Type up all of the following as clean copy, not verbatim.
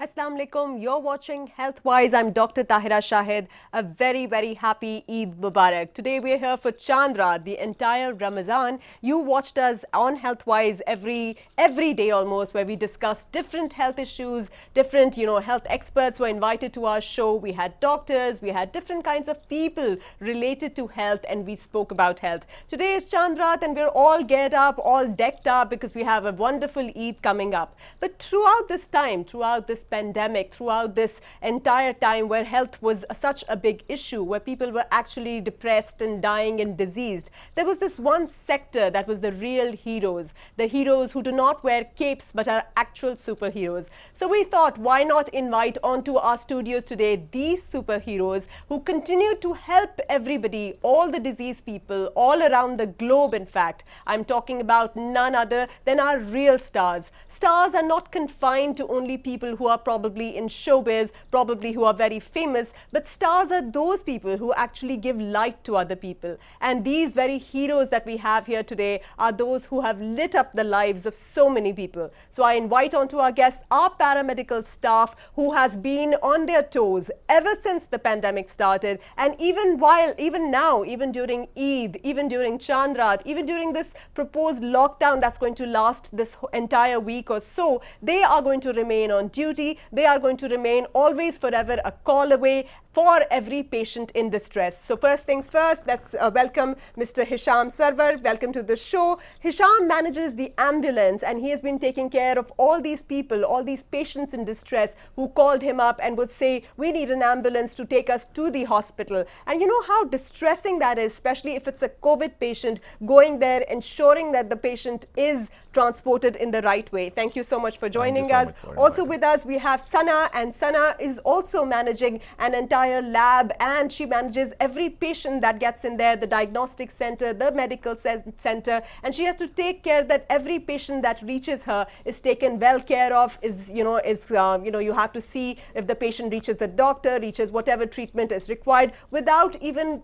Assalamu alaikum. You're watching Healthwise. I'm Dr. Tahira Shahid. A very, very happy Eid Mubarak. Today we're here for Chandra, the entire Ramadan. You watched us on Healthwise every day almost, where we discussed different health issues, different, health experts were invited to our show. We had doctors, we had different kinds of people related to health, and we spoke about health. Today is Chandrat, and we're all geared up, all decked up, because we have a wonderful Eid coming up. But throughout this time, throughout this pandemic, throughout this entire time where health was such a big issue, where people were actually depressed and dying and diseased, there was this one sector that was the real heroes, the heroes who do not wear capes but are actual superheroes. So we thought, why not invite onto our studios today these superheroes who continue to help everybody, all the diseased people all around the globe. In fact, I'm talking about none other than our real stars. Stars are not confined to only people who are probably in showbiz, probably who are very famous, but stars are those people who actually give light to other people. And these very heroes that we have here today are those who have lit up the lives of so many people. So I invite onto our guests our paramedical staff who has been on their toes ever since the pandemic started, and even now, even during Eid, even during Chandrat, even during this proposed lockdown that's going to last this entire week or so, they are going to remain on duty. They are going to remain always forever a call away for every patient in distress. So first things first, let's welcome Mr. Hisham Sarwar. Welcome to the show. Hisham manages the ambulance, and he has been taking care of all these people, all these patients in distress who called him up and would say, we need an ambulance to take us to the hospital. And you know how distressing that is, especially if it's a COVID patient, going there, ensuring that the patient is transported in the right way. Thank you so much for joining us. Also with us, we have Sana, and Sana is also managing an entire lab, and she manages every patient that gets in there, the diagnostic center, the medical center, and she has to take care that every patient that reaches her is taken well care of, you have to see if the patient reaches the doctor, reaches whatever treatment is required without even,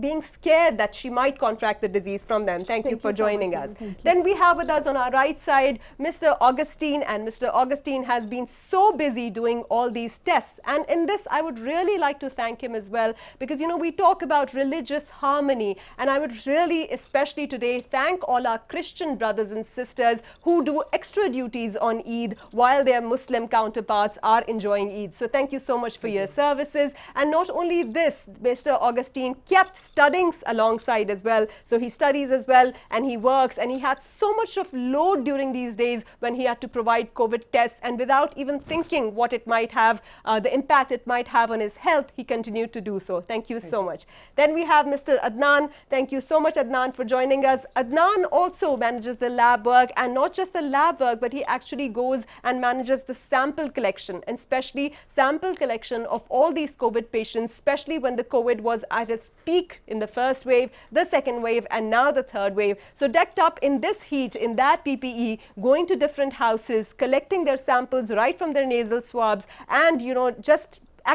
being scared that she might contract the disease from them. Thank you for joining us. Then we have with us on our right side, Mr. Augustine, and Mr. Augustine has been so busy doing all these tests. And in this, I would really like to thank him as well, because, we talk about religious harmony, and I would really, especially today, thank all our Christian brothers and sisters who do extra duties on Eid while their Muslim counterparts are enjoying Eid. So thank you so much for your services. And not only this, Mr. Augustine kept studying alongside as well. So he studies as well, and he works, and he had so much of load during these days when he had to provide COVID tests, and without even thinking what it might have, the impact it might have on his health, he continued to do so. Thank you so much. Then we have Mr. Adnan. Thank you so much, Adnan, for joining us. Adnan also manages the lab work, and not just the lab work, but he actually goes and manages the sample collection, and especially sample collection of all these COVID patients, especially when the COVID was at its peak in the first wave, the second wave, and now the third wave. So decked up in this heat, in that PPE, going to different houses, collecting their samples right from their nasal swabs, and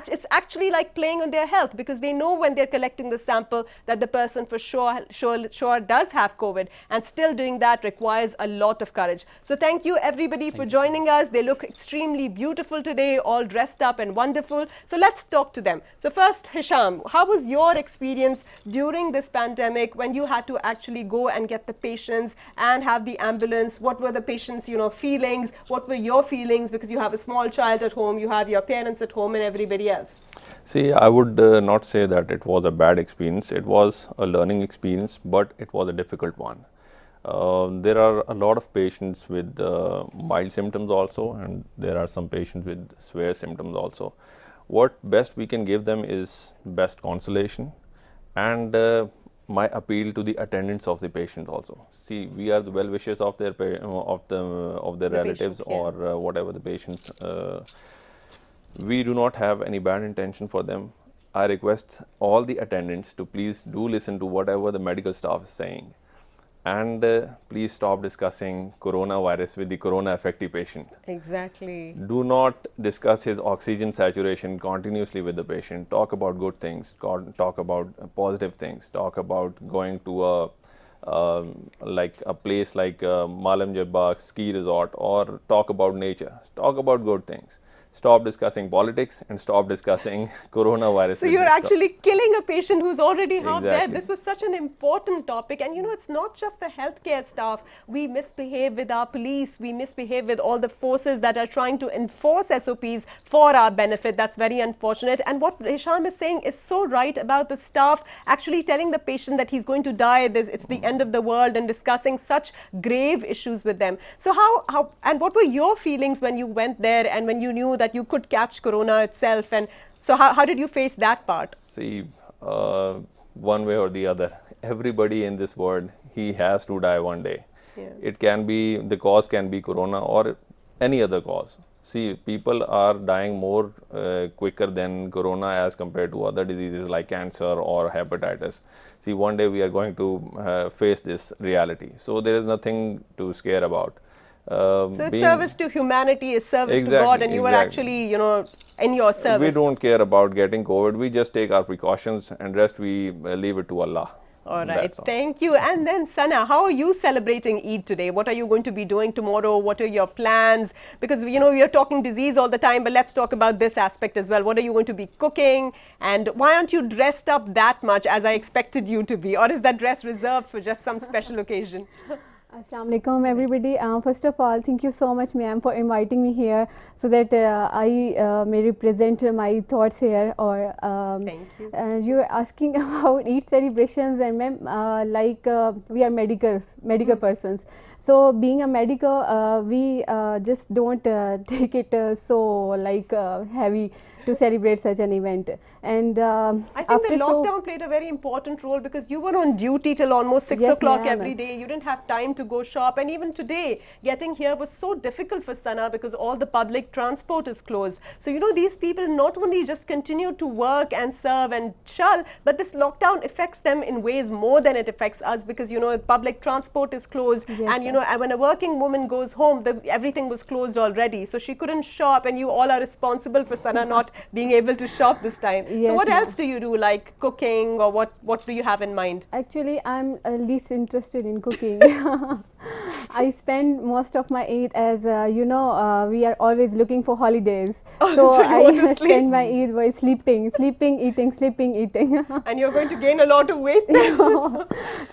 it's actually like playing on their health, because they know when they're collecting the sample that the person for sure does have COVID, and still doing that requires a lot of courage. So thank you everybody for joining us. They look extremely beautiful today, all dressed up and wonderful. So let's talk to them. So first, Hisham, how was your experience during this pandemic when you had to actually go and get the patients and have the ambulance? What were the patients' feelings? What were your feelings? Because you have a small child at home, you have your parents at home, and everybody else. See, I would not say that it was a bad experience. It was a learning experience, but it was a difficult one. There are a lot of patients with mild symptoms also, and there are some patients with severe symptoms also. What best we can give them is best consolation, and my appeal to the attendants of the patient also. See, we are the well wishers of their relatives, patient, or whatever the patients. We do not have any bad intention for them. I request all the attendants to please do listen to whatever the medical staff is saying. and please stop discussing coronavirus with the corona affected patient. Exactly. Do not discuss his oxygen saturation continuously with the patient. Talk about good things, talk about positive things, talk about going to a like a place like Malam Jabba ski resort, or talk about nature. Talk about good things. Stop discussing politics and stop discussing coronavirus. So with you're this stuff. actually killing a patient who's already half dead. Exactly. This was such an important topic. And you know, it's not just the healthcare staff. We misbehave with our police. We misbehave with all the forces that are trying to enforce SOPs for our benefit. That's very unfortunate. And what Hisham is saying is so right about the staff actually telling the patient that he's going to die, it's the end of the world, and discussing such grave issues with them. So how and what were your feelings when you went there and when you knew that you could catch corona itself? And so how did you face that part? See, one way or the other, everybody in this world, he has to die one day. Yeah. It can be, the cause can be corona or any other cause. See, people are dying more quicker than corona as compared to other diseases like cancer or hepatitis. See, one day we are going to face this reality. So there is nothing to scare about. So it's service to humanity, is service to God, and you were actually, you know, in your service. We don't care about getting COVID. We just take our precautions, and rest we leave it to Allah. All right, thank you. And then Sana, how are you celebrating Eid today? What are you going to be doing tomorrow? What are your plans? Because, you know, we are talking disease all the time, but let's talk about this aspect as well. What are you going to be cooking? And why aren't you dressed up that much as I expected you to be? Or is that dress reserved for just some special occasion? Assalamu alaikum everybody. First of all, thank you so much ma'am for inviting me here so that I may represent my thoughts here. Or Thank you. You were asking about Eid celebrations, and ma'am, we are medical persons. So being a medical, we just don't take it so like heavy to celebrate such an event. And I think the lockdown played a very important role, because you were on duty till almost 6 o'clock every day. You didn't have time to go shop, and even today getting here was so difficult for Sana because all the public transport is closed. So you know, these people not only just continue to work and serve and shul, but this lockdown affects them in ways more than it affects us, because you know, public transport is closed, and you know, when a working woman goes home, everything was closed already, so she couldn't shop, and you all are responsible for Sana not being able to shop this time. So what else do you do, like cooking, or what do you have in mind? Actually, I'm least interested in cooking. I spend most of my Eid as you know, we are always looking for holidays. So I spend my Eid by sleeping, eating, sleeping, eating. And you're going to gain a lot of weight then.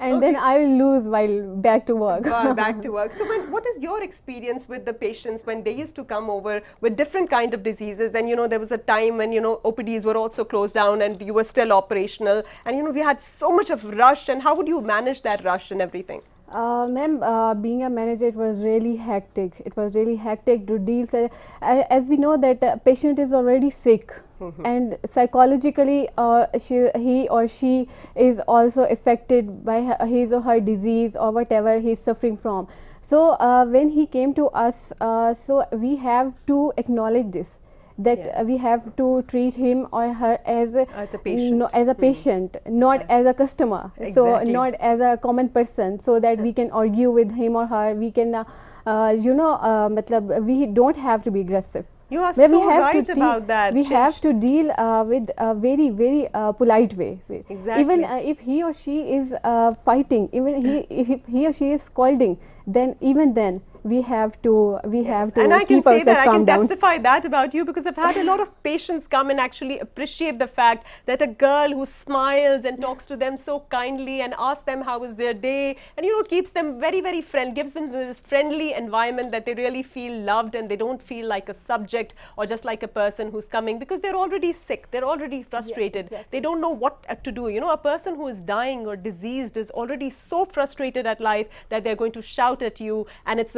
And then I will lose while back to work. Back to work. So what is your experience with the patients when they used to come over with different kind of diseases? And you know, there was a time when, you know, OPDs were also closed down and you were still operational, and you know, we had so much of rush. And how would you manage that rush and everything? Ma'am, being a manager, it was really hectic. It was really hectic to deal. As we know that patient is already sick, and psychologically he or she is also affected by his or her disease or whatever he is suffering from. So when he came to us, so we have to acknowledge this, that we have to treat him or her as a patient, not as a customer. So not as a common person, so that we can argue with him or her. We can you know, we don't have to be aggressive. You are so right about that. We have to deal with a very, very polite way. Exactly. Even if he or she is fighting, even if he or she is scolding, then even then we have to and I can say that I can testify that about you, because I've had a lot of patients come and actually appreciate the fact that a girl who smiles and talks to them so kindly and asks them how was their day, and you know, keeps them very, very gives them this friendly environment, that they really feel loved and they don't feel like a subject or just like a person who's coming, because they're already sick, they're already frustrated, they don't know what to do. You know, a person who is dying or diseased is already so frustrated at life that they're going to shout at you, and it's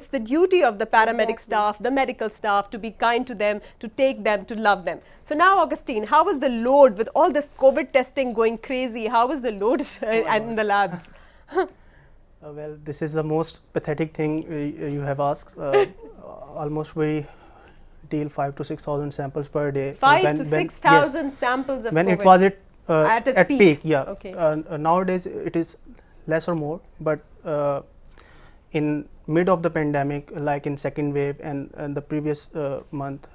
the duty of the paramedic staff, the medical staff, to be kind to them, to take them, to love them. So now, Augustine, how was the load with all this COVID testing going crazy? How was the load in the labs? Well, this is the most pathetic thing you have asked. Almost we deal 5,000 to 6,000 samples per day. 5,000 to 6,000 samples of when COVID. It was at its peak. Okay. Nowadays it is less or more, but in mid of the pandemic, like in second wave and the previous month,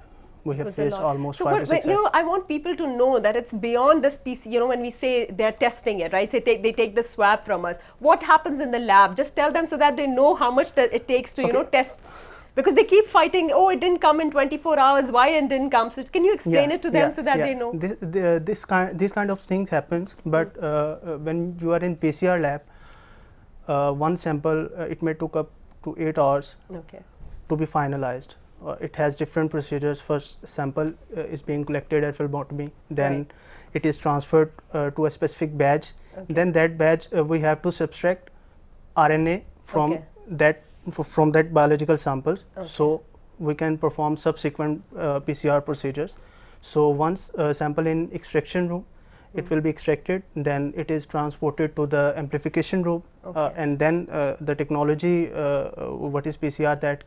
we have Was a faced lot. almost So, 5 to but 6 you know, I want people to know that it's beyond this PC. You know, when we say they're testing it, right? Say they take the swab from us. What happens in the lab? Just tell them so that they know how much that it takes to, you know, test. Because they keep fighting, oh, it didn't come in 24 hours, why it didn't come? So can you explain it to them so that they know? This kind of things happens, but when you are in PCR lab, one sample, it may took up to 8 hours Okay. to be finalized. It has different procedures. First sample is being collected at phlebotomy, then Right. it is transferred to a specific batch. Okay. Then that batch we have to subtract RNA from Okay. that from that biological samples, Okay. so we can perform subsequent PCR procedures. So once sample in extraction room, it will be extracted, then it is transported to the amplification room, Okay. and then the technology, what is PCR, that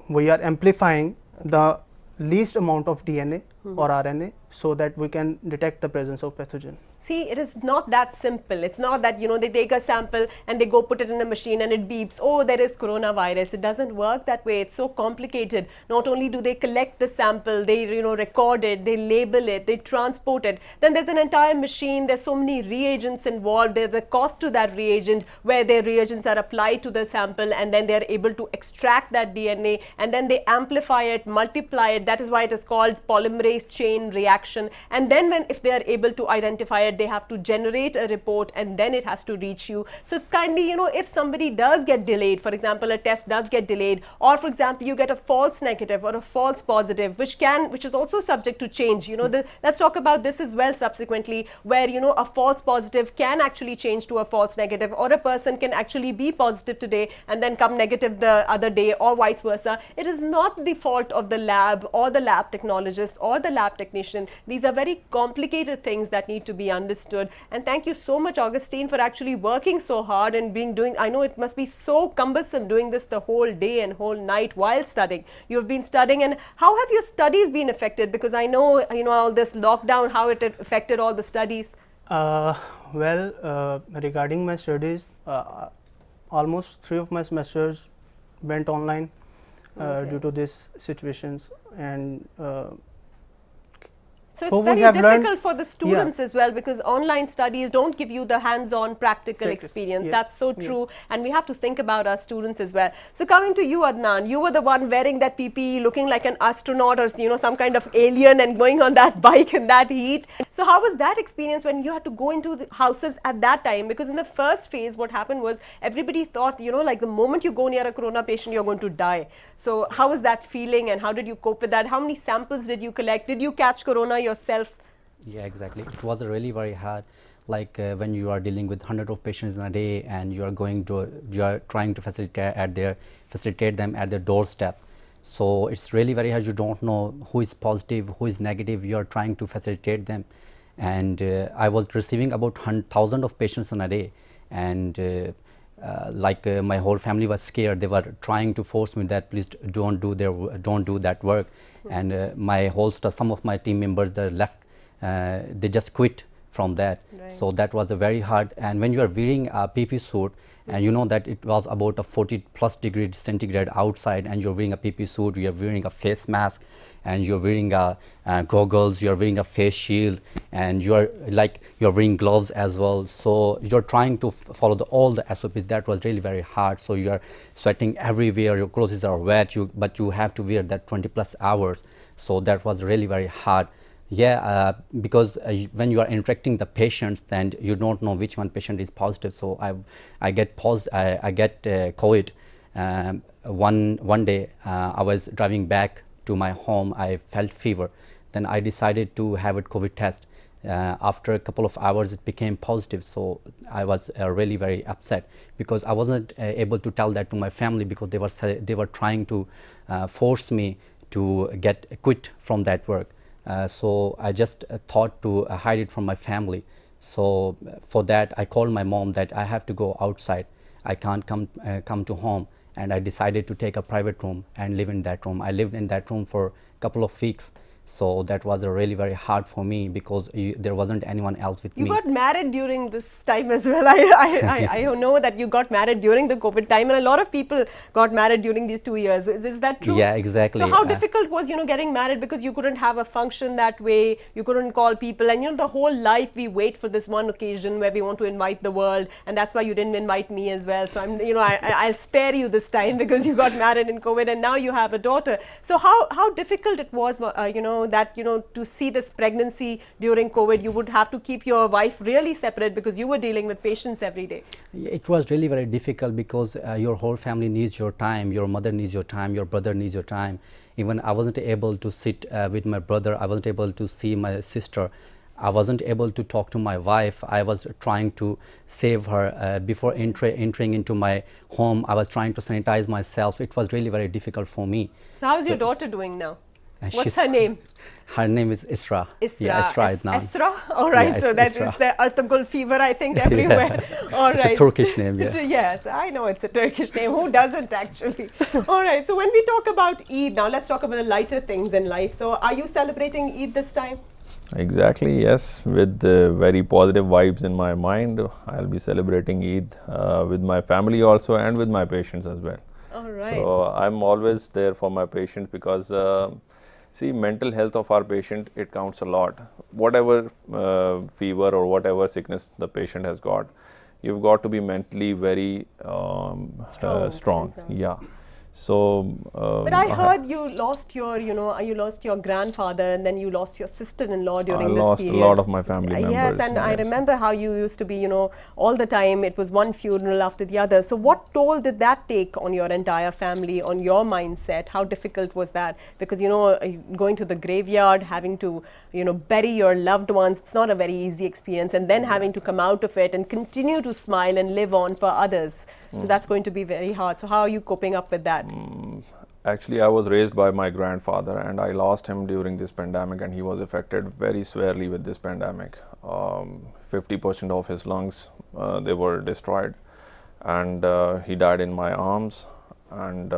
we are amplifying the least amount of DNA or RNA so that we can detect the presence of pathogen. See, it is not that simple. It's not that, you know, they take a sample and they go put it in a machine and it beeps, oh, there is coronavirus. It doesn't work that way. It's so complicated. Not only do they collect the sample, they, you know, record it, they label it, they transport it. Then there's an entire machine. There's so many reagents involved. There's a cost to that reagent where their reagents are applied to the sample and then they're able to extract that DNA and then they amplify it, multiply it. That is why it is called polymerase chain reaction. And then if they are able to identify it, they have to generate a report and then it has to reach you. So kindly, you know, if somebody does get delayed, for example, a test does get delayed, or for example, you get a false negative or a false positive, which is also subject to change. You know, let's talk about this as well subsequently, where, you know, a false positive can actually change to a false negative, or a person can actually be positive today and then come negative the other day, or vice versa. It is not the fault of the lab or the lab technologist or the lab technician. These are very complicated things that need to be understood. And thank you so much, Augustine, for actually working so hard and I know it must be so cumbersome doing this the whole day and whole night while studying. You've been studying, and how have your studies been affected? Because I know, you know, all this lockdown, how it affected all the studies. Regarding my studies, almost 3 of my semesters went online Okay. due to these situations, and So it's So we very have learned- difficult for the students as well, because online studies don't give you the hands-on practical Practice, experience. yes, That's so yes. true, and we have to think about our students as well. So coming to you, Adnan, you were the one wearing that PPE, looking like an astronaut or, you know, some kind of alien, and going on that bike in that heat. So how was that experience when you had to go into the houses at that time? Because in the first phase, what happened was everybody thought, you know, like the moment you go near a corona patient, you're going to die. So how was that feeling, and how did you cope with that? How many samples did you collect? Did you catch corona yourself? Yeah, exactly. It was really very hard. Like when you are dealing with hundreds of patients in a day, and you are trying to facilitate them at their doorstep. So it's really very hard. You don't know who is positive, who is negative. You are trying to facilitate them, and I was receiving about 1,000 of patients in a day, and my whole family was scared. They were trying to force me that please don't do that work, and my whole staff, some of my team members, they left. They just quit from that. Right. So that was a very hard. And when you are wearing a PP suit, and you know that it was about a 40+ degrees centigrade outside, and you're wearing a PP suit, you're wearing a face mask, and you're wearing goggles, you're wearing a face shield, and you're wearing gloves as well. So you're trying to follow all the SOPs. That was really very hard. So you're sweating everywhere, your clothes are wet, but you have to wear that 20+ hours. So that was really very hard. Yeah, because when you are interacting the patients, then you don't know which one patient is positive. So I get COVID. One day I was driving back to my home. I felt fever. Then I decided to have a COVID test. After a couple of hours, it became positive. So I was really very upset, because I wasn't able to tell that to my family, because they were trying to force me to quit from that work. So I just thought to hide it from my family. So for that, I called my mom that I have to go outside. I can't come to home, and I decided to take a private room and live in that room. I lived in that room for a couple of weeks. So that was really very hard for me because there wasn't anyone else with You me. got married during this time as well. I know that you got married during the COVID time, and a lot of people got married during these 2 years. Is that true? Yeah, exactly. So how difficult was, getting married, because you couldn't have a function that way, you couldn't call people, and the whole life we wait for this one occasion where we want to invite the world, and that's why you didn't invite me as well. So I'll spare you this time because you got married in COVID and now you have a daughter. So how difficult it was, to see this pregnancy during COVID. You would have to keep your wife really separate because you were dealing with patients every day. It was really very difficult because your whole family needs your time, your mother needs your time, your brother needs your time. Even I wasn't able to sit with my brother, I wasn't able to see my sister, I wasn't able to talk to my wife. I was trying to save her before entering into my home. I was trying to sanitize myself. It was really very difficult for me. So how's your daughter doing now? What's She's- her name? Her name is Isra. Isra. Yeah, Isra is now. Isra? All right. Yeah, so it's that Isra. is the Ertugrul fever, I think, everywhere. All It's right. a Turkish name, yeah. Yes, I know it's a Turkish name. Who doesn't actually? All right. So when we talk about Eid, now let's talk about the lighter things in life. So are you celebrating Eid this time? Exactly, yes. With very positive vibes in my mind, I'll be celebrating Eid with my family also and with my patients as well. All right. So I'm always there for my patients because see, mental health of our patient, it counts a lot. Whatever fever or whatever sickness the patient has got, you've got to be mentally very strong. Yeah. So, But I heard you lost your, you lost your grandfather and then you lost your sister-in-law during this lost period. a lot of my family members. Yes, and I remember how you used to be, all the time. It was one funeral after the other. So what toll did that take on your entire family, on your mindset? How difficult was that? Because, going to the graveyard, having to, bury your loved ones, it's not a very easy experience. And then having to come out of it and continue to smile and live on for others. So that's going to be very hard. So how are you coping up with that? Actually, I was raised by my grandfather and I lost him during this pandemic, and he was affected very severely with this pandemic. 50% of his lungs, they were destroyed, and he died in my arms. And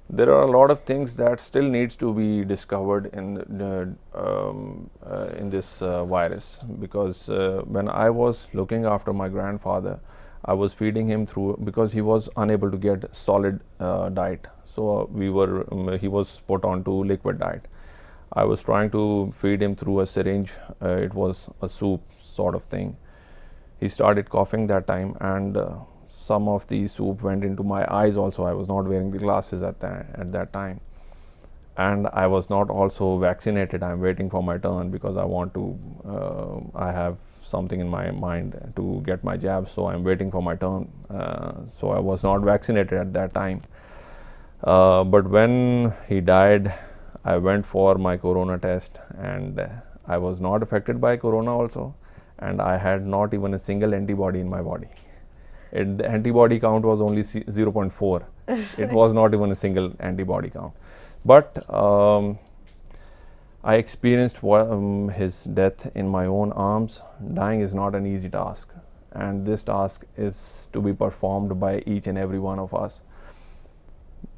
there are a lot of things that still needs to be discovered in this virus, because when I was looking after my grandfather, I was feeding him through, because he was unable to get solid diet. So he was put onto liquid diet. I was trying to feed him through a syringe. It was a soup sort of thing. He started coughing that time, and some of the soup went into my eyes also. I was not wearing the glasses at that time. And I was not also vaccinated. I'm waiting for my turn because I have something in my mind to get my jab, so I'm waiting for my turn. So I was not vaccinated at that time. But when he died, I went for my corona test, and I was not affected by corona also, and I had not even a single antibody in my body. The antibody count was only 0.4. It was not even a single antibody count. But I experienced his death in my own arms. Dying is not an easy task, and this task is to be performed by each and every one of us.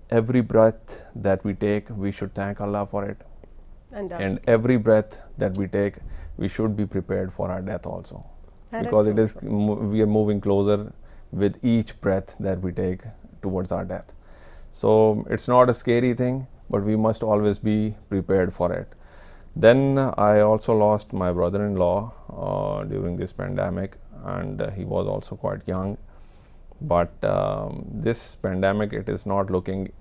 Every breath that we take, we should thank Allah for it. And every breath that we take, we should be prepared for our death also. Because we are moving closer with each breath that we take towards our death. So it's not a scary thing, but we must always be prepared for it. Then I also lost my brother-in-law during this pandemic, and he was also quite young. But this pandemic, it is not looking,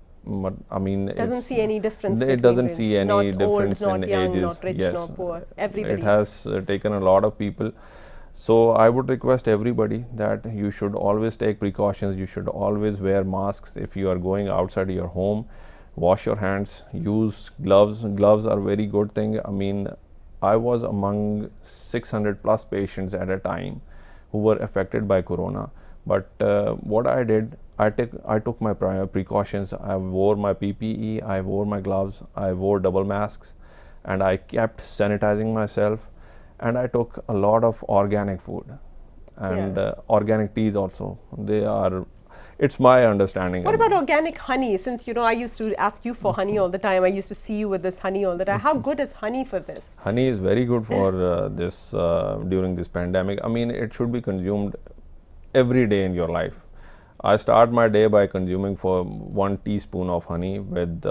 I mean, it doesn't see any difference. It doesn't see any difference not in young, ages. not rich, Yes, not poor. Everybody. It has taken a lot of people. So I would request everybody that you should always take precautions. You should always wear masks if you are going outside your home. Wash your hands, use gloves. Gloves are a very good thing. I mean, I was among 600 plus patients at a time who were affected by corona. But what I did, I took my precautions. I wore my PPE, I wore my gloves, I wore double masks, and I kept sanitizing myself. And I took a lot of organic food and organic teas also. It's my understanding. What about organic honey? Since I used to ask you for honey all the time. I used to see you with this honey all the time. How good is honey for this? Honey is very good for this during this pandemic. I mean, it should be consumed every day in your life. I start my day by consuming for 1 teaspoon of honey with.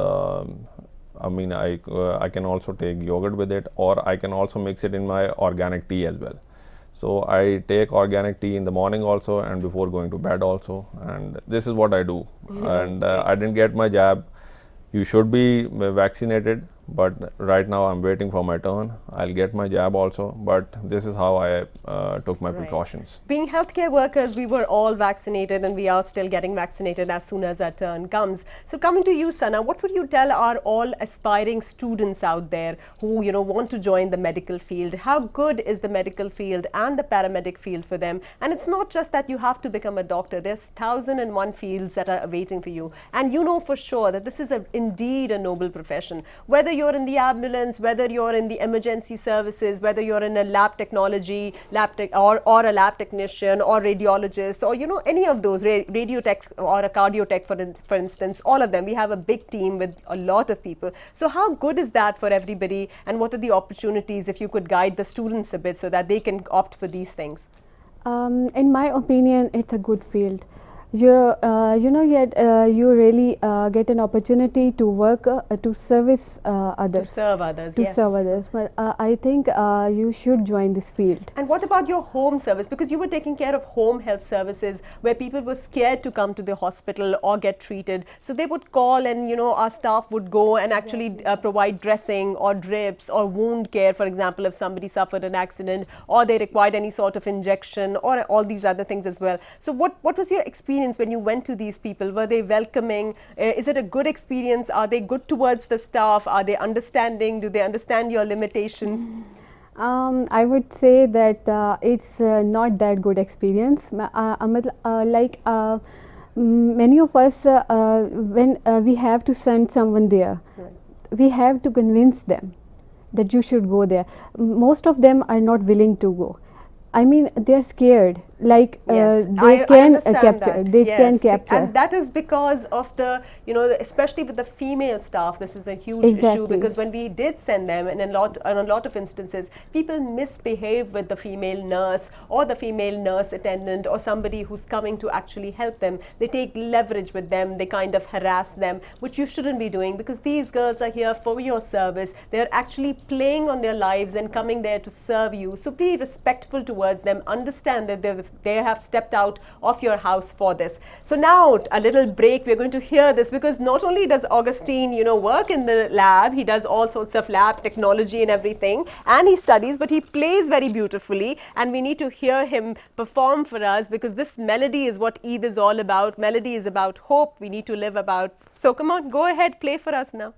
I can also take yogurt with it, or I can also mix it in my organic tea as well. So I take organic tea in the morning also, and before going to bed also, and this is what I do. And I didn't get my jab. You should be vaccinated, but right now I'm waiting for my turn. I'll get my jab also, but this is how I took my precautions. Being healthcare workers, we were all vaccinated, and we are still getting vaccinated as soon as our turn comes. So coming to you, Sana, what would you tell our all aspiring students out there who want to join the medical field? How good is the medical field and the paramedic field for them? And it's not just that you have to become a doctor. There's 1,001 fields that are awaiting for you, and you know for sure that this is indeed a noble profession. Whether you're in the ambulance, whether you're in the emergency services, whether you're in a lab technology, or a lab technician, or radiologist, or any of those, radio tech or a cardio tech, for instance, all of them. We have a big team with a lot of people. So how good is that for everybody, and what are the opportunities, if you could guide the students a bit so that they can opt for these things? In my opinion, it's a good field. You really get an opportunity to work to service others. To serve others, To yes. serve others. But I think you should join this field. And what about your home service? Because you were taking care of home health services where people were scared to come to the hospital or get treated. So they would call, and our staff would go and actually provide dressing or drips or wound care, for example, if somebody suffered an accident or they required any sort of injection or all these other things as well. So what was your experience when you went to these people? Were they welcoming? Is it a good experience? Are they good towards the staff? Are they understanding? Do they understand your limitations? I would say that it's not that good experience. Many of us, when we have to send someone there, we have to convince them that you should go there. Most of them are not willing to go. I mean, they're scared. Like Yes, they I can understand capture. that. They Yes, can capture. and that is because of the, especially with the female staff, this is a huge issue, Exactly. because when we did send them, and in a lot of instances, people misbehave with the female nurse or the female nurse attendant or somebody who's coming to actually help them. They take leverage with them. They kind of harass them, which you shouldn't be doing, because these girls are here for your service. They're actually playing on their lives and coming there to serve you. So be respectful towards them. Understand that they have stepped out of your house for this. So now a little break. We're going to hear this, because not only does Augustine, work in the lab, he does all sorts of lab technology and everything, and he studies, but he plays very beautifully, and we need to hear him perform for us, because this melody is what Eid is all about. Melody is about hope. We need to live about. So come on, go ahead, play for us now.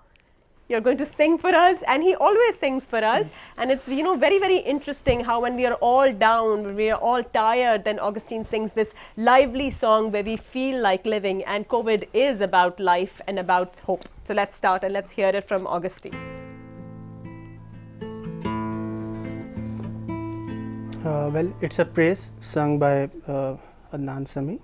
You're going to sing for us, and he always sings for us. And it's, very, very interesting how when we are all down, when we are all tired, then Augustine sings this lively song where we feel like living, and COVID is about life and about hope. So let's start, and let's hear it from Augustine. Well, it's a praise sung by Adnan Sami.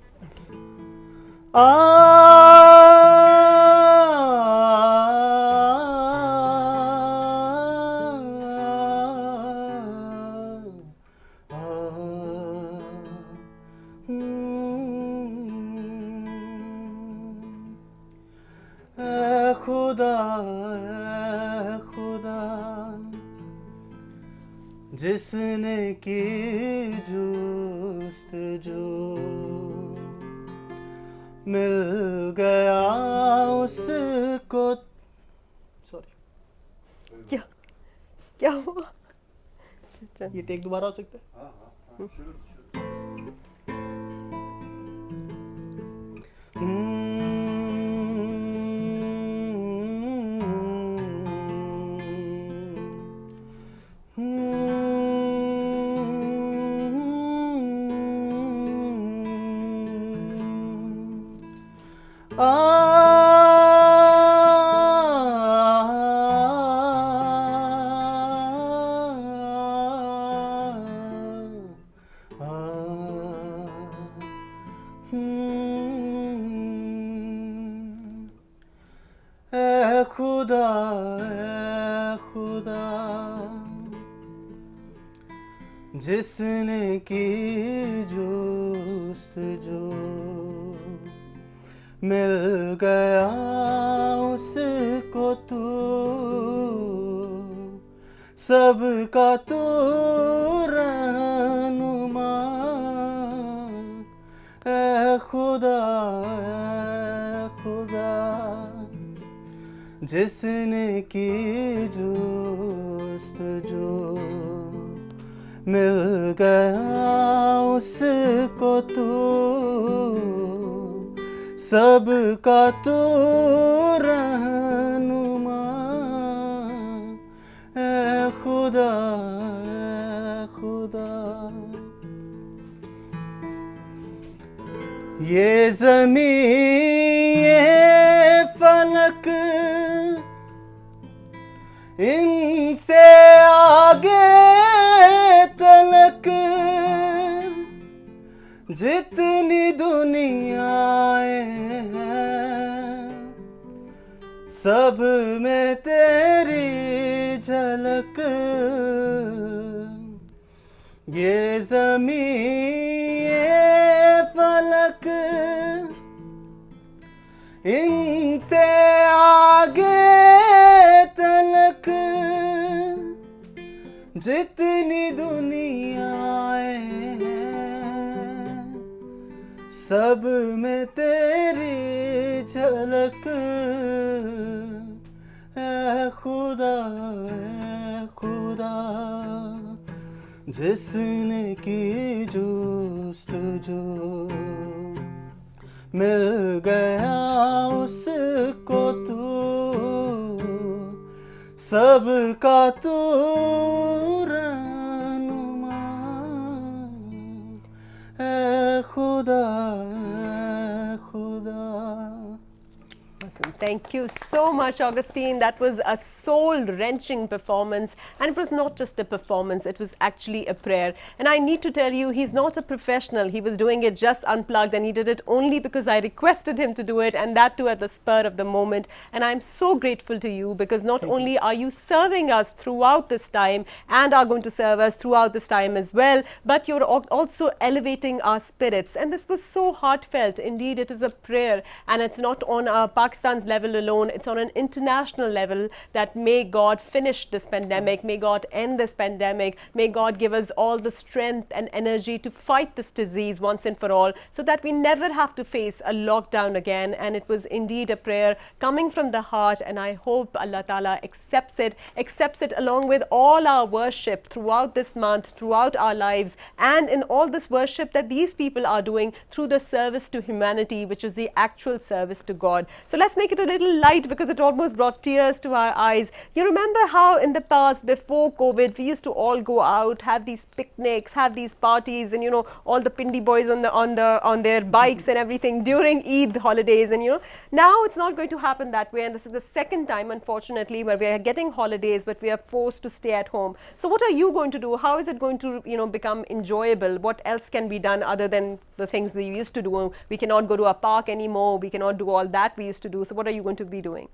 जिसने की जुस्तजू मिल गया उसको sorry क्या हुआ? ये take दोबारा हो सकता है ऐ खुदा जिसने की जुस्तजू मिल गया उसको तू सबका तू रहनुमा ऐ खुदा जिसने की जुस्तजू मिल गया उसको तू सबका तू रहनुमा ऐ खुदा ये ज़मीं ये फलक इनसे आगे तलक जितनी दुनियाएं हैं सब में तेरी झलक ये ज़मीं ये फलक इनसे आगे तलक जितनी दुनियाएं हैं सब में तेरी झलक ऐ खुदा जिसने की जुस्तजू मिल गया उसको तू सबका तू रहनुमा ऐ खुदा Awesome. Thank you so much, Augustine. That was a soul-wrenching performance, and it was not just a performance, it was actually a prayer. And I need to tell you, he's not a professional. He was doing it just unplugged, and he did it only because I requested him to do it, and that too at the spur of the moment. And I'm so grateful to you, because not only are you serving us throughout this time and are going to serve us throughout this time as well, but you're also elevating our spirits. And this was so heartfelt. Indeed, it is a prayer, and it's not on Pakistan's level alone, it's on an international level, that may God finish this pandemic, may God end this pandemic, may God give us all the strength and energy to fight this disease once and for all, so that we never have to face a lockdown again. And it was indeed a prayer coming from the heart, and I hope Allah Ta'ala accepts it along with all our worship throughout this month, throughout our lives, and in all this worship that these people are doing through the service to humanity, which is the actual service to God. So let's make it a little light, because it almost brought tears to our eyes. You remember how in the past, before COVID, we used to all go out, have these picnics, have these parties, and all the Pindi boys on their bikes and everything during Eid holidays, and now it's not going to happen that way. And this is the second time, unfortunately, where we are getting holidays, but we are forced to stay at home. So what are you going to do? How is it going to become enjoyable? What else can be done other than the things we used to do? We cannot go to a park anymore. We cannot do all that we used to do. So what are you going to be doing?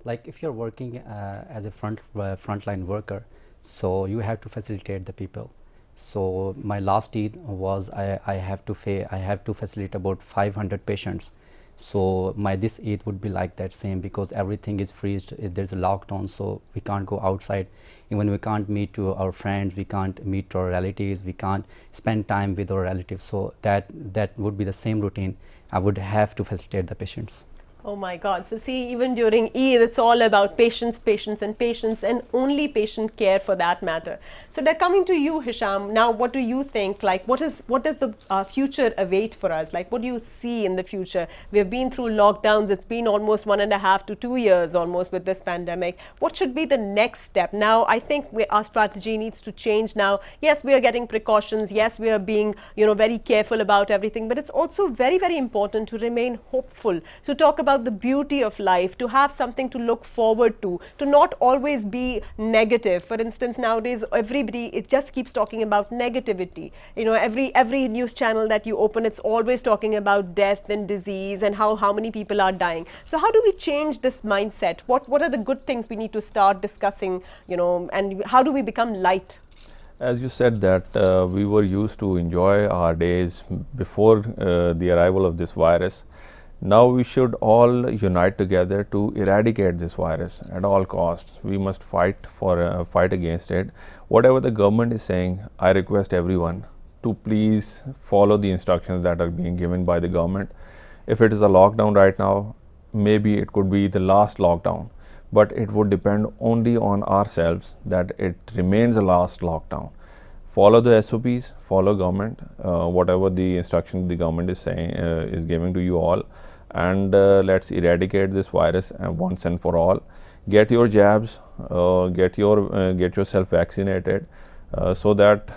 Like if you're working as a frontline worker, so you have to facilitate the people. So my last Eid was I have to facilitate about 500 patients. So this Eid would be like that same, because everything is freezed. There's a lockdown, so we can't go outside. Even we can't meet to our friends, we can't meet to our relatives, we can't spend time with our relatives. So that would be the same routine. I would have to facilitate the patients. Oh my God. So see, even during Eid, it's all about patience, patience and patience, and only patient care for that matter. So they're coming to you, Hisham. Now, what do you think? Like, what does the future await for us? Like, what do you see in the future? We've been through lockdowns. It's been almost 1.5 to 2 years almost with this pandemic. What should be the next step? Now, I think our strategy needs to change now. Yes, we are getting precautions. Yes, we are being, very careful about everything. But it's also very, very important to remain hopeful, to talk about about the beauty of life, to have something to look forward to not always be negative. For instance, nowadays everybody, it just keeps talking about negativity. You know, every news channel that you open, it's always talking about death and disease and how many people are dying. So how do we change this mindset? What are the good things we need to start discussing, you know, and how do we become light? As you said that we were used to enjoy our days before the arrival of this virus. Now we should all unite together to eradicate this virus at all costs. We must fight against it. Whatever the government is saying, I request everyone to please follow the instructions that are being given by the government. If it is a lockdown right now, maybe it could be the last lockdown, but it would depend only on ourselves that it remains a last lockdown. Follow the SOPs, follow government, whatever the instruction the government is saying, is giving to you all, and let's eradicate this virus once and for all. Get your jabs, get yourself vaccinated, so that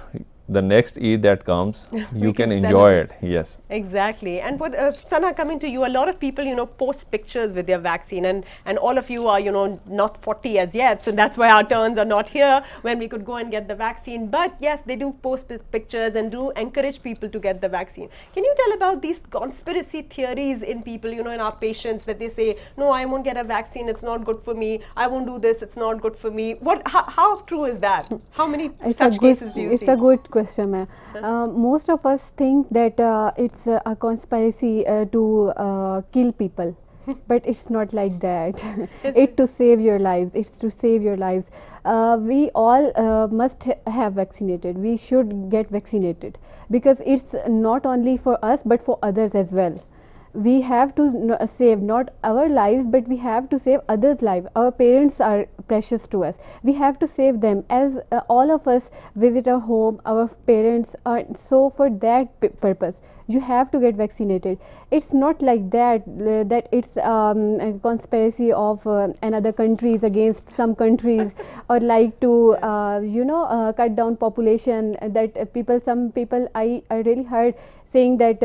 the next Eid that comes, you can enjoy it. Yes. Exactly. And what, Sana, coming to you, a lot of people, you know, post pictures with their vaccine, and all of you are, you know, not 40 as yet, so that's why our turns are not here when we could go and get the vaccine. But yes, they do post pictures and do encourage people to get the vaccine. Can you tell about these conspiracy theories in people, you know, in our patients, that they say, no, I won't get a vaccine, it's not good for me, I won't do this, it's not good for me. How true is that? How many such cases do you see? It's a good question, ma'am. Most of us think that it's a conspiracy to kill people, but it's not like that. It's to save your lives. It's to save your lives. We all must have vaccinated. We should get vaccinated because it's not only for us but for others as well. We have to save not our lives, but we have to save others' lives. Our parents are precious to us. We have to save them, as all of us visit our home, our parents are, so for that purpose you have to get vaccinated. It's not like that that it's a conspiracy of another countries against some countries or like to cut down population, that some people I really heard saying that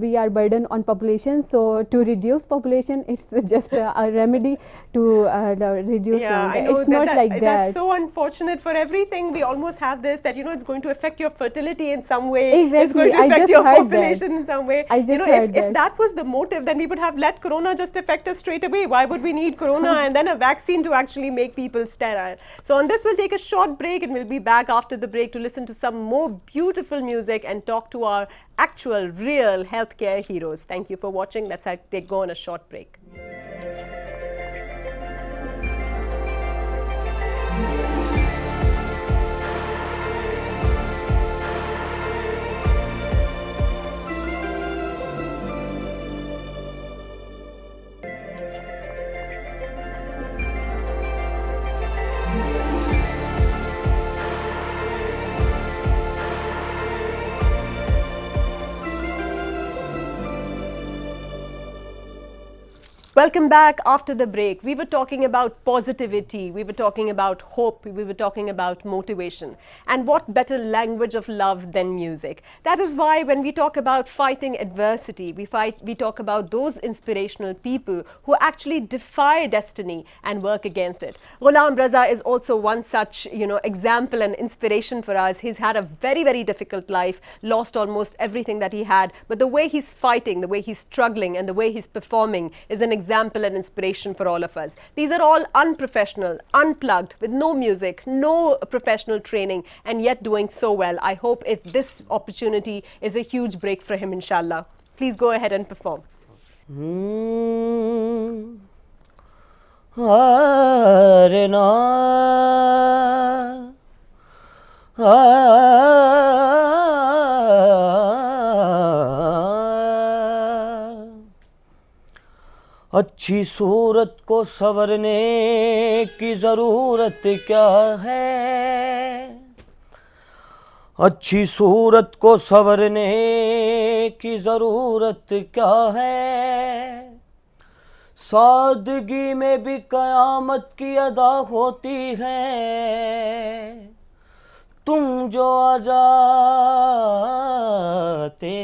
we are burden on population, so to reduce population it's just a remedy to reduce I them. know It's not like that. That's so unfortunate. For everything we almost have this, that, you know, it's going to affect your fertility in some way. Exactly. It's going to I affect just your heard population in some way. I just you know, heard if that was the motive, then we would have let corona just affect us straight away. Why would we need corona and then a vaccine to actually make people sterile? So on this, we'll take a short break and we'll be back after the break to listen to some more beautiful music and talk to our actual, real healthcare heroes. Thank you for watching. Let's go on a short break. Welcome back after the break. We were talking about positivity, we were talking about hope, we were talking about motivation. And what better language of love than music? That is why when we talk about fighting adversity, we talk about those inspirational people who actually defy destiny and work against it. Ghulam Raza is also one such, you know, example and inspiration for us. He's had a very, very difficult life, lost almost everything that he had, but the way he's fighting, the way he's struggling, and the way he's performing is an example and inspiration for all of us. These are all unprofessional, unplugged, with no music, no professional training, and yet doing so well. I hope this opportunity is a huge break for him, inshallah. Please go ahead and perform. अच्छी सूरत को संवरने की ज़रूरत क्या है, अच्छी सूरत को संवरने की ज़रूरत क्या है, सादगी में भी क़यामत की अदा होती है, तुम जो आ जाते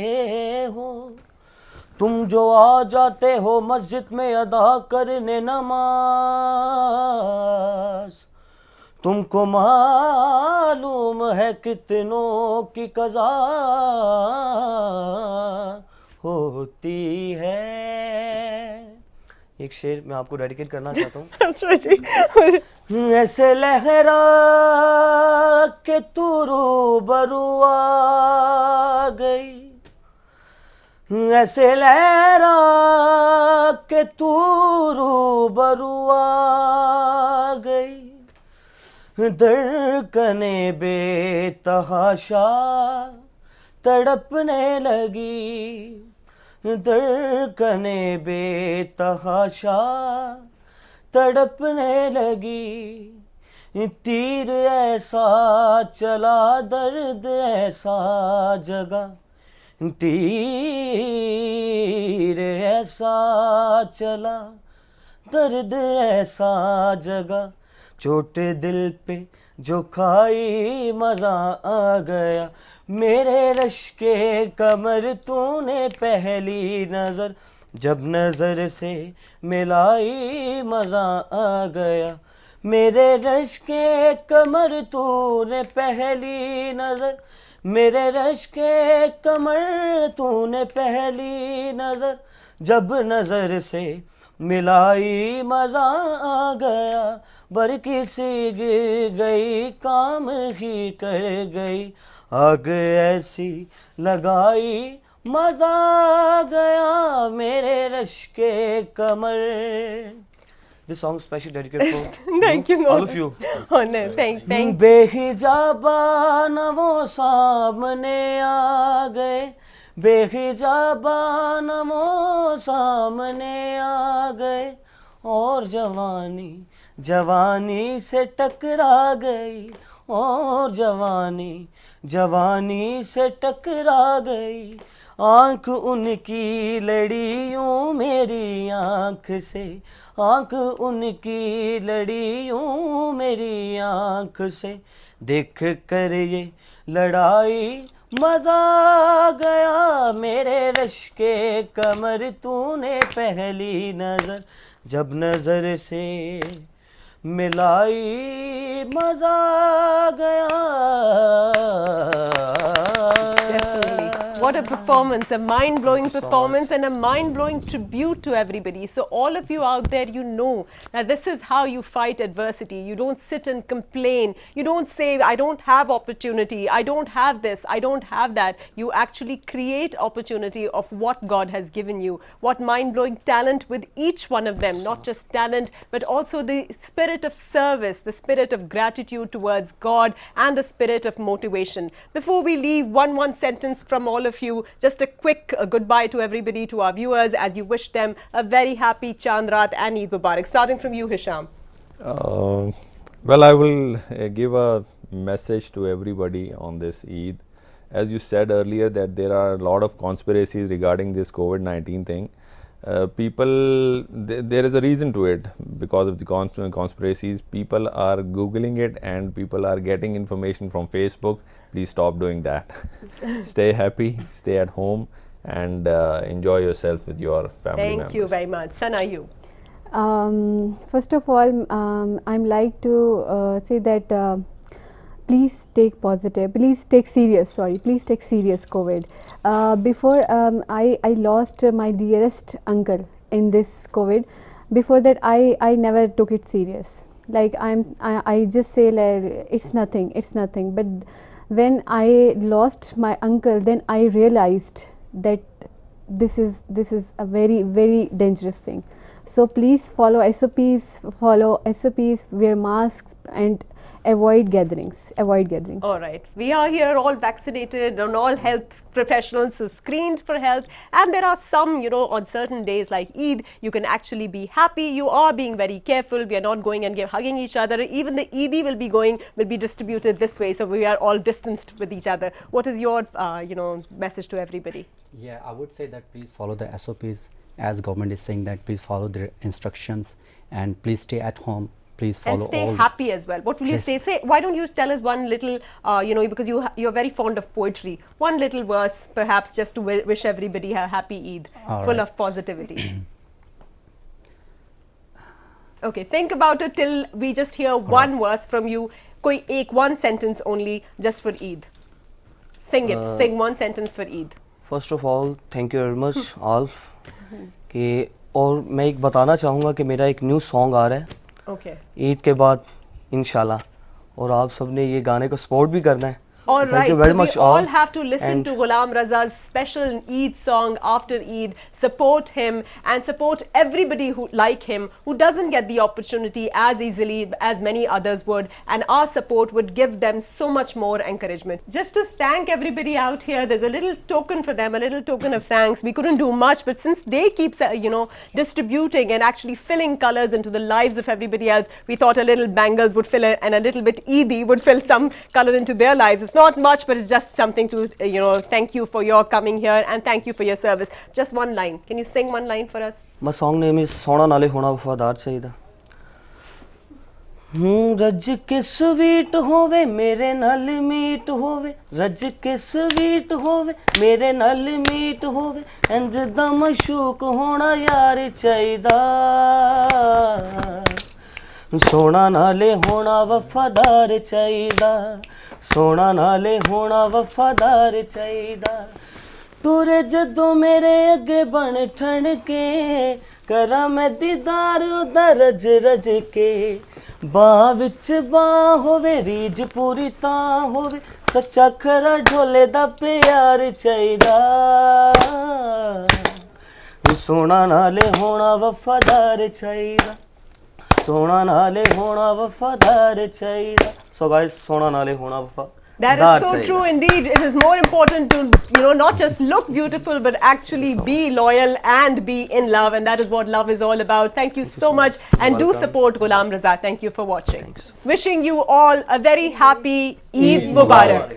हो तुम जो आ जाते हो मस्जिद में अदा करने नमाज, तुमको मालूम है कितनों की कज़ा होती है। एक शेर मैं आपको डेडिकेट करना चाहता हूँ। अच्छा जी। ऐसे लहरा के तू रूबरू आ गई, ऐसे लहरा के तू रूबरू आ गई, धड़कने बेतहाशा तड़पने लगी, धड़कने बेतहाशा तड़पने लगी, तीर ऐसा चला दर्द ऐसा जगा, तीर ऐसा चला दर्द ऐसा जगा, चोट दिल पे जो खाई मज़ा आ गया, मेरे रश्के कमर तूने पहली नज़र जब नज़र से मिलाई मज़ा आ गया, मेरे रश्के कमर तूने पहली नज़र, मेरे रश्के कमर तूने पहली नज़र जब नज़र से मिलाई मज़ा आ गया, बरकी सी गिर गई काम ही कर गई, आग ऐसी लगाई मज़ा आ गया, मेरे रश्के कमर। This song is specially dedicated for Thank you, all of you. Oh no, thank बेहिजाबा न वो सामने आ गए, बेहिजाबा न वो सामने आ गए, और जवानी जवानी से टकरा गई, और जवानी जवानी से टकरा गई, आँख उनकी लड़ी यूं मेरी आँख से, आँख उनकी लड़ी यूं मेरी आँख से, देख कर ये लड़ाई मज़ा आ गया, मेरे रश्के कमर तूने पहली नज़र जब नज़र से मिलाई मज़ा आ गया। What a performance, a mind-blowing performance and a mind-blowing tribute to everybody. So all of you out there, you know that this is how you fight adversity. You don't sit and complain. You don't say, I don't have opportunity, I don't have this, I don't have that. You actually create opportunity of what God has given you. What mind-blowing talent with each one of them, not just talent, but also the spirit of service, the spirit of gratitude towards God and the spirit of motivation. Before we leave, one sentence from all of you, just a quick goodbye to everybody, to our viewers, as you wish them a very happy Chandrat and Eid Mubarak. Starting from you, Hisham. Well, I will give a message to everybody on this Eid. As you said earlier that there are a lot of conspiracies regarding this COVID-19 thing. There is a reason to it. Because of the conspiracies, people are Googling it and people are getting information from Facebook. Please stop doing that. Stay happy, stay at home, and enjoy yourself with your family members. Thank you very much. Sana, you. First of all, I'm like to say that please take positive, please take serious COVID. Before I lost my dearest uncle in this COVID. Before that I never took it serious. Like I just say like it's nothing. But when I lost my uncle, then I realized that this is a very, very dangerous thing. So please follow SOPs, wear masks and avoid gatherings. All right. We are here all vaccinated and all health professionals are screened for health. And there are some, on certain days like Eid, you can actually be happy. You are being very careful. We are not going and hugging each other. Even the Eidi will be distributed this way. So we are all distanced with each other. What is your, message to everybody? Yeah, I would say that please follow the SOPs, as government is saying that please follow their instructions and please stay at home. please follow and stay all. happy as well. What will you Yes. say? Say, why don't you tell us one little, because you're very fond of poetry. One little verse, perhaps, just to wish everybody a happy Eid, All full right. of positivity. Okay, think about it till we just hear one verse from you. Koi ek one sentence only, just for Eid. Sing it. Sing one sentence for Eid. First of all thank you very much आल्फ कि और मैं एक बताना चाहूँगा कि मेरा एक न्यू सॉन्ग आ रहा है Okay. ईद के बाद इंशाल्लाह, और आप सब ने ये गाने को सपोर्ट भी करना है. All Thank right, you very so much we all all. have to listen And to Ghulam Raza's special Eid song after Eid, support him and support everybody who like him, who doesn't get the opportunity as easily as many others would, and our support would give them so much more encouragement. Just to thank everybody out here, there's a little token for them, a little token of thanks. We couldn't do much, but since they keep distributing and actually filling colors into the lives of everybody else, we thought a little bangles would fill it, and a little bit Eidi would fill some color into their lives. It's not much, but it's just something to, thank you for your coming here and thank you for your service. Just one line. Can you sing one line for us? My song name is सोना नाले होना वफादार चाहिदा. रज के sweet होवे मेरे नाल मीट होवे, रज के स्वीट होवे मेरे नाल मीट होवे, इंज दा मशूक होना यार चाहिदा. सोना नाले होना वफादार चाहिदा, सोना नाले होना वफादार चाहिदा. टुरे जदों मेरे अगे बन ठण के, करा मैं दीदार ओदा रज रज के. बाह विच बाह होवे रीज पूरी तां होवे, सच्चा खरा ढोले दा प्यार चाहिदा. सोना नाले होना वफादार चाहिदा, सोना नाले होना वफादार चाहिदा. So guys, सोना नाले होना वफादार. That is so true indeed. It is more important to, not just look beautiful, but actually be loyal and be in love. And that is what love is all about. Thank you so much. And do support Ghulam Raza. Thank you for watching. Wishing you all a very happy Eid Mubarak.